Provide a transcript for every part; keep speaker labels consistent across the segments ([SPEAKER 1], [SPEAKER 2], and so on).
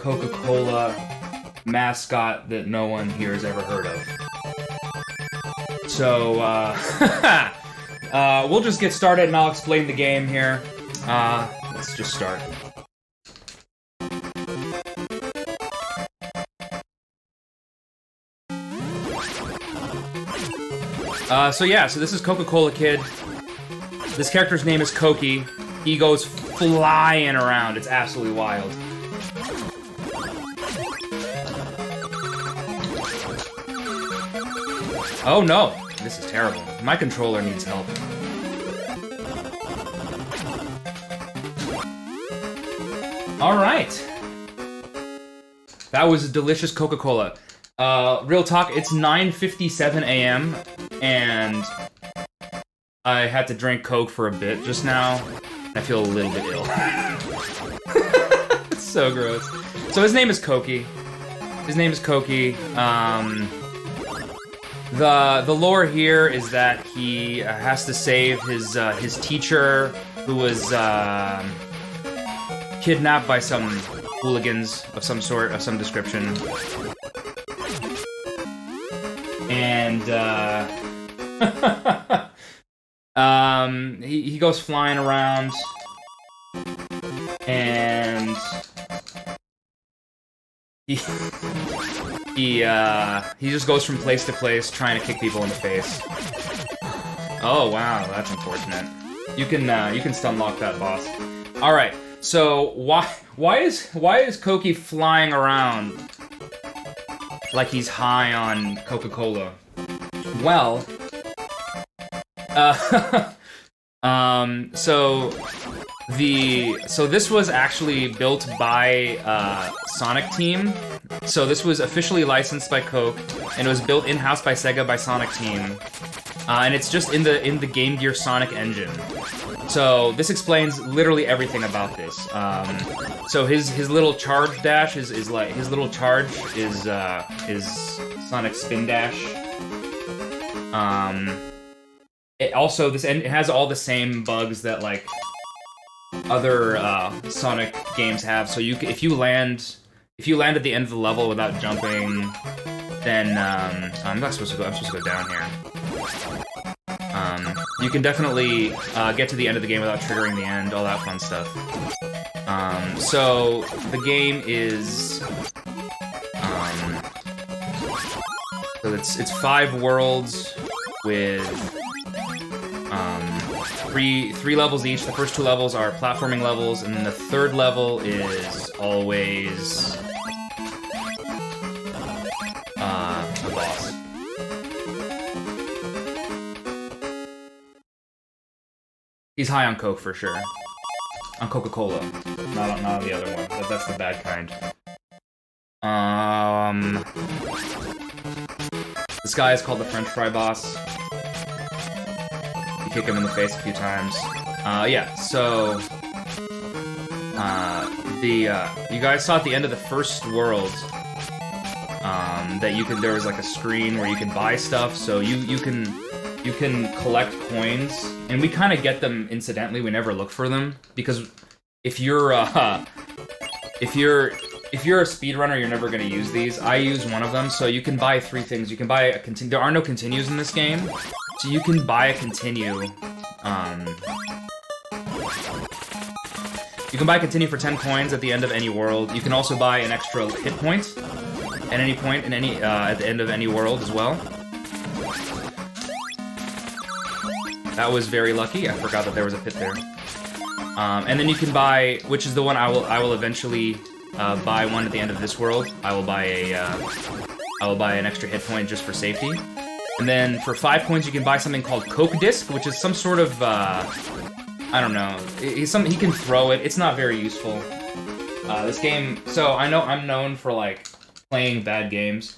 [SPEAKER 1] Coca-Cola mascot that no one here has ever heard of. So, we'll just get started and I'll explain the game here. Let's just start. So this is Coca-Cola Kid. This character's name is Cokie. He goes flying around. It's absolutely wild. Oh no, this is terrible. My controller needs help. Alright. That was a delicious Coca-Cola. Real talk, it's 9:57 a.m. and I had to drink Coke for a bit just now. I feel a little bit ill. It's so gross. So his name is Cokie. The lore here is that he has to save his teacher, who was kidnapped by some hooligans of some sort, of some description. And he goes flying around, and he just goes from place to place trying to kick people in the face. Oh wow, that's unfortunate. You can stun lock that boss. All right, so why is Cokie flying around like he's high on Coca-Cola? Well, so this was actually built by Sonic Team. So this was officially licensed by Coke, and it was built in-house by Sega by Sonic Team. And it's just in the Game Gear Sonic engine. So this explains literally everything about this. So his little charge dash is like his little charge is Sonic Spin Dash. It also it has all the same bugs that like other Sonic games have. So if you land at the end of the level without jumping, then I'm supposed to go down here. You can definitely get to the end of the game without triggering the end, all that fun stuff. So the game is so it's 5 worlds with three levels each. The first 2 levels are platforming levels, and then the 3rd level is always a boss. He's high on Coke for sure. On Coca-Cola, not on the other one. That's the bad kind. This guy is called the French fry boss. You kick him in the face a few times. So you guys saw at the end of the first world that there was like a screen where you could buy stuff. So you can collect coins, and we kind of get them incidentally. We never look for them because if you're a speedrunner, you're never going to use these. I use one of them, so you can buy 3 things. You can buy a continue. There are no continues in this game, so you can buy a continue. You can buy a continue for 10 coins at the end of any world. You can also buy an extra hit point at any point in at the end of any world as well. That was very lucky. I forgot that there was a pit there. And then you can buy, which is the one I will eventually buy one at the end of this world. I will buy an extra hit point just for safety. And then for 5 coins, you can buy something called Coke Disc, which is some sort of I don't know. He can throw it. It's not very useful. This game. So I know I'm known for like playing bad games.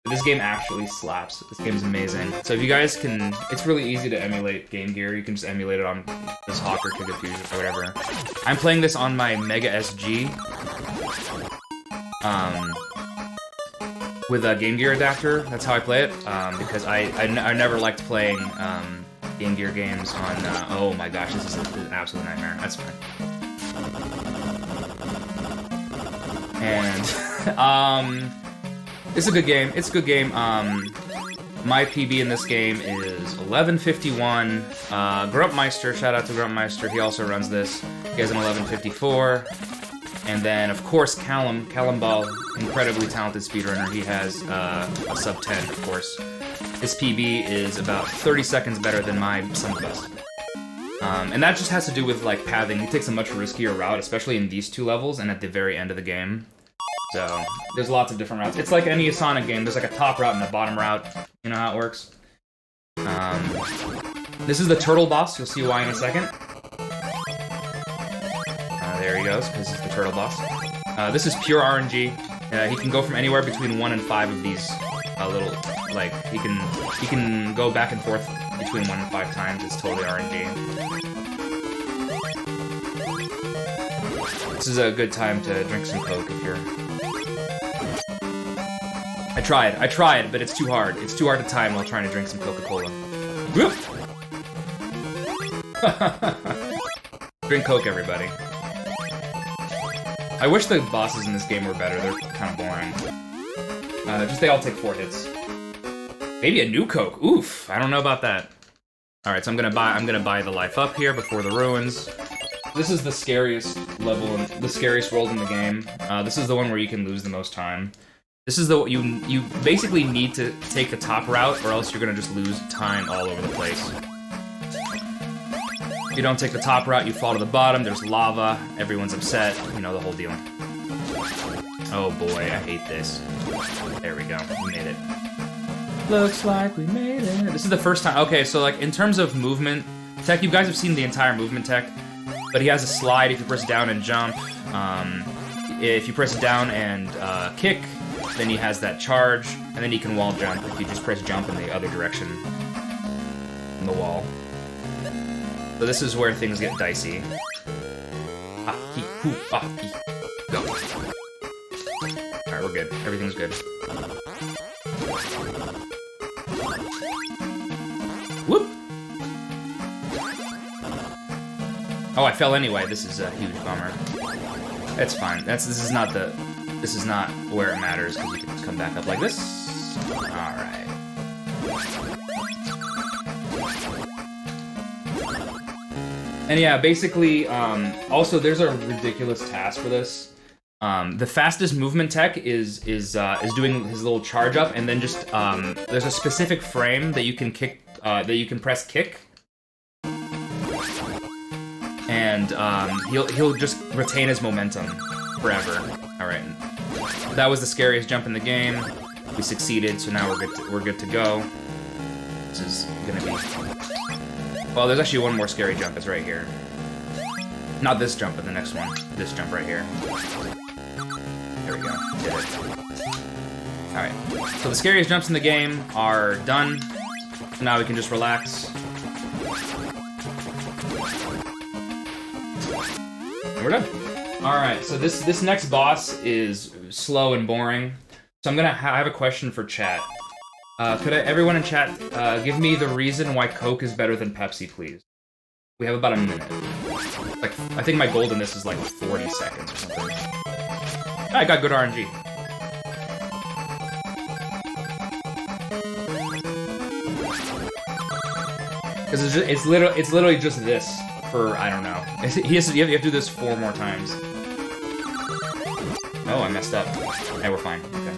[SPEAKER 1] This game actually slaps. This game's amazing. So if you guys can, it's really easy to emulate Game Gear. You can just emulate it on this Hawk or Kid of Fusion or whatever. I'm playing this on my Mega SG. With a Game Gear adapter. That's how I play it. Because I never liked playing Game Gear games on. Oh my gosh, this is an absolute nightmare. That's fine. And it's a good game. It's a good game. My PB in this game is 11:51. Grumpmeister, shout out to Grumpmeister. He also runs this. He has an 11:54. And then, of course, Callum Ball, incredibly talented speedrunner. He has a sub 10, of course. His PB is about 30 seconds better than my some best. And that just has to do with, like, pathing. He takes a much riskier route, especially in these two levels and at the very end of the game. So, there's lots of different routes. It's like any Sonic game. There's like a top route and a bottom route. You know how it works? This is the turtle boss. You'll see why in a second. There he goes, because he's the turtle boss. This is pure RNG. He can go from anywhere between 1 and 5 of these little, like, he can go back and forth between 1 and 5 times. It's totally RNG. This is a good time to drink some Coke if you're... I tried, but it's too hard. It's too hard to time while trying to drink some Coca-Cola. Whoop! Drink Coke, everybody. I wish the bosses in this game were better. They're kind of boring. Just they all take 4 hits. Maybe a new Coke. Oof, I don't know about that. All right, so I'm gonna buy the life up here before the ruins. This is the scariest level, the scariest world in the game. This is the one where you can lose the most time. This is the you basically need to take the top route, or else you're gonna just lose time all over the place. If you don't take the top route, you fall to the bottom. There's lava. Everyone's upset. You know the whole deal. Oh boy, I hate this. There we go. We made it. Looks like we made it. This is the first time. Okay, so like in terms of movement tech, you guys have seen the entire movement tech, but he has a slide if you press down and jump. If you press down and kick, then he has that charge, and then he can wall jump if you just press jump in the other direction in the wall. So this is where things get dicey. Ah, he, hoo, ah, he. Go. Alright, we're good. Everything's good. Whoop! Oh, I fell anyway. This is a huge bummer. That's fine. This is not where it matters, because you can just come back up like this. Alright. And yeah, basically, also there's a ridiculous task for this. The fastest movement tech is doing his little charge up, and then just there's a specific frame that you can kick, that you can press kick, and he'll just retain his momentum forever. All right, that was the scariest jump in the game. We succeeded, so now we're good to go. This is gonna be. Well, there's actually one more scary jump. It's right here. Not this jump, but the next one. This jump right here. There we go. Did it. Alright. So the scariest jumps in the game are done. So now we can just relax. And we're done. Alright, so this next boss is slow and boring. So I have a question for chat. Could everyone in chat give me the reason why Coke is better than Pepsi, please? We have about a minute. Like, I think my goal in this is like 40 seconds or something. I got good RNG. Because it's literally just this for, I don't know. You have to do this 4 more times. Oh, I messed up. Hey, we're fine. Okay.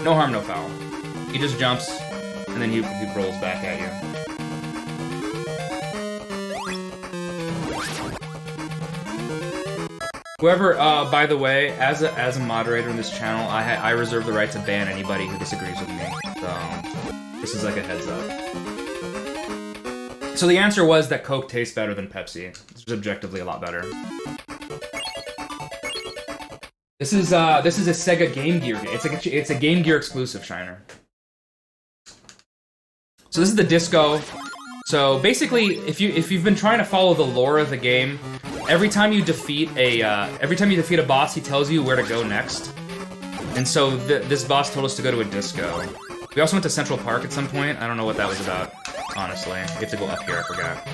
[SPEAKER 1] No harm, no foul. He just jumps, and then he rolls back at you. Whoever, by the way, as a moderator in this channel, I reserve the right to ban anybody who disagrees with me. So, this is like a heads up. So the answer was that Coke tastes better than Pepsi. This is objectively a lot better. This is a Sega Game Gear game. It's a Game Gear exclusive, Shiner. So this is the disco. So basically, if you've been trying to follow the lore of the game, every time you defeat a boss, he tells you where to go next. And so this boss told us to go to a disco. We also went to Central Park at some point. I don't know what that was about, honestly. You have to go up here. I forgot.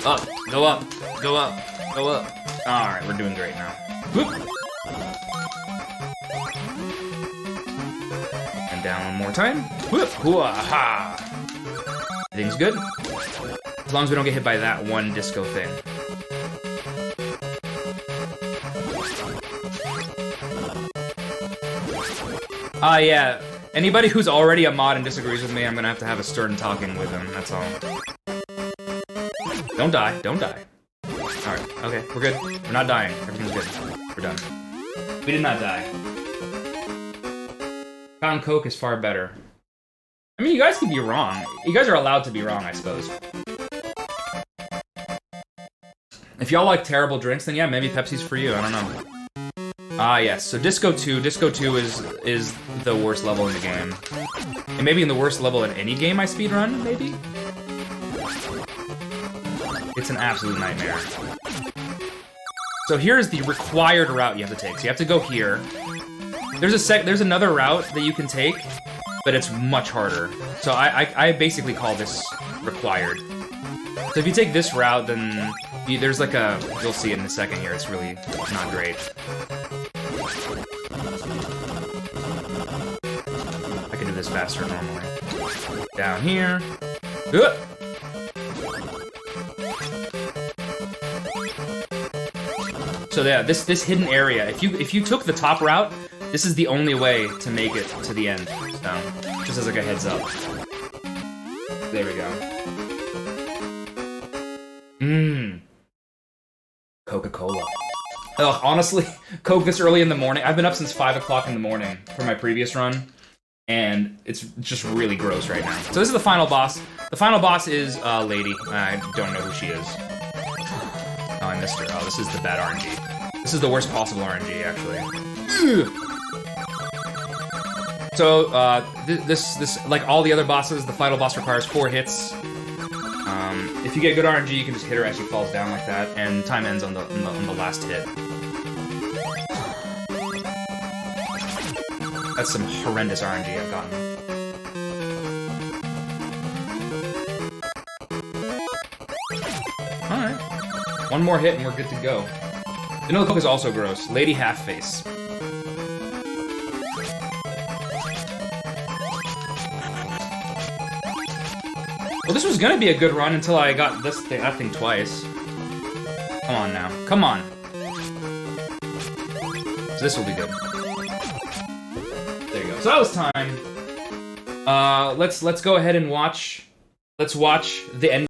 [SPEAKER 1] Up, go up, go up, go up. All right, we're doing great now. Whoop. down one more time. Whoop, hoo-ah-ha. Everything's good. As long as we don't get hit by that one disco thing. Yeah. Anybody who's already a mod and disagrees with me, I'm gonna have a stern talking with them, that's all. Don't die, don't die. Alright, okay, we're good. We're not dying. Everything's good. We're done. We did not die. Fountain Coke is far better. I mean, you guys could be wrong. You guys are allowed to be wrong, I suppose. If y'all like terrible drinks, then yeah, maybe Pepsi's for you. I don't know. Yes. So Disco 2. Disco 2 is the worst level in the game. And maybe in the worst level in any game I speedrun, maybe? It's an absolute nightmare. So here's the required route you have to take. So you have to go here. There's another route that you can take, but it's much harder. So I basically call this required. So if you take this route, then there's like a... You'll see it in a second here. It's really not great. I can do this faster normally. Down here. So yeah, this hidden area. If you took the top route, this is the only way to make it to the end. So just as like a heads up. There we go. Coca-Cola. Ugh, honestly, Coke this early in the morning. I've been up since 5 o'clock in the morning for my previous run, and it's just really gross right now. So this is the final boss. The final boss is a lady. I don't know who she is. Oh, I missed her. Oh, this is the bad RNG. This is the worst possible RNG, actually. Ugh. So, this like all the other bosses, the final boss requires 4 hits. If you get good RNG, you can just hit her as she falls down like that, and time ends on the last hit. That's some horrendous RNG I've gotten. Alright. One more hit and we're good to go. Vanilla Coke is also gross. Lady Half-Face. Well, this was gonna be a good run until I got that thing twice. Come on now. Come on. So this will be good. There you go. So that was time. Let's go ahead and watch. Let's watch the end.